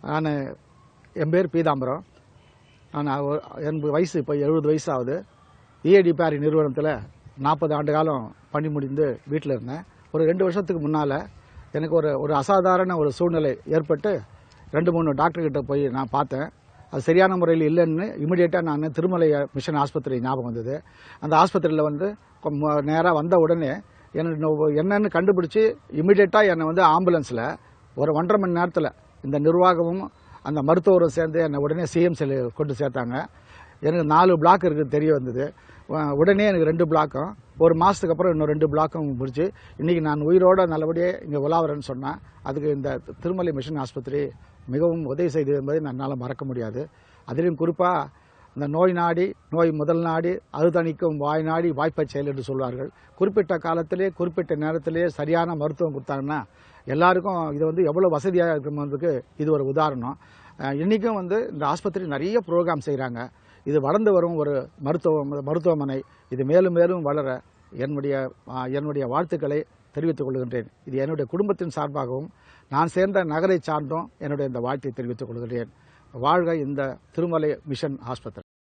நான் என் பேர் பீதாம்பரம். நான் எனக்கு வயசு இப்போ 70 வயசு ஆகுது. இஏடி பாரி நிறுவனத்தில் 40 ஆண்டு காலம் பணி முடிந்து வீட்டில் இருந்தேன். ஒரு 2 வருஷத்துக்கு முன்னால் எனக்கு ஒரு அசாதாரண ஒரு சூழ்நிலை ஏற்பட்டு 2-3 டாக்டர்கிட்ட போய் நான் பார்த்தேன். அது சரியான முறையில் இல்லைன்னு இமிடியேட்டாக நான் திருமலை மிஷன் ஆஸ்பத்திரி ஞாபகம் வந்தது. அந்த ஆஸ்பத்திரியில் நேராக வந்த உடனே என்னன்னு கண்டுபிடிச்சி இமிடியேட்டாக என்னை ஆம்புலன்ஸில் ஒரு 1.5 மணி நேரத்தில் இந்த நிர்வாகமும் அந்த மருத்துவரும் சேர்ந்து என்னை உடனே சிஎம்சியில் கொண்டு சேர்த்தாங்க. எனக்கு 4 பிளாக் இருக்குது தெரிய வந்தது. உடனே எனக்கு 2 பிளாக்கும், ஒரு மாதத்துக்கு அப்புறம் இன்னும் 2 பிளாக்கும் முடிச்சு இன்றைக்கி நான் உயிரோடு நல்லபடியாக இங்கே உலாவரேன்னு சொன்னேன். அதுக்கு இந்த திருமலை மிஷன் ஆஸ்பத்திரி மிகவும் உதவி செய்தது என்பதை என்னால் மறக்க முடியாது. அதிலும் குறிப்பாக இந்த நோய் முதல் நாடி அது தணிக்கும் வாய் நாடி வாய்ப்பை செயல் என்று சொல்வார்கள். குறிப்பிட்ட காலத்திலே குறிப்பிட்ட நேரத்திலே சரியான மருத்துவம் கொடுத்தாங்கன்னா எல்லாருக்கும் இது எவ்வளோ வசதியாக இருக்கும்போதுக்கு இது ஒரு உதாரணம். இன்றைக்கும் இந்த ஆஸ்பத்திரி நிறைய ப்ரோக்ராம் செய்கிறாங்க. இது வளர்ந்து வரும் ஒரு மருத்துவமனை. இது மேலும் மேலும் வளர என்னுடைய வாழ்த்துக்களை தெரிவித்துக் கொள்கின்றேன். இது என்னுடைய குடும்பத்தின் சார்பாகவும் நான் சேர்ந்த நகரை சார்ந்தும் என்னுடைய இந்த வாழ்த்தை தெரிவித்துக் கொள்கிறேன். வாழ்க இந்த திருமலை மிஷன் ஆஸ்பத்திரி.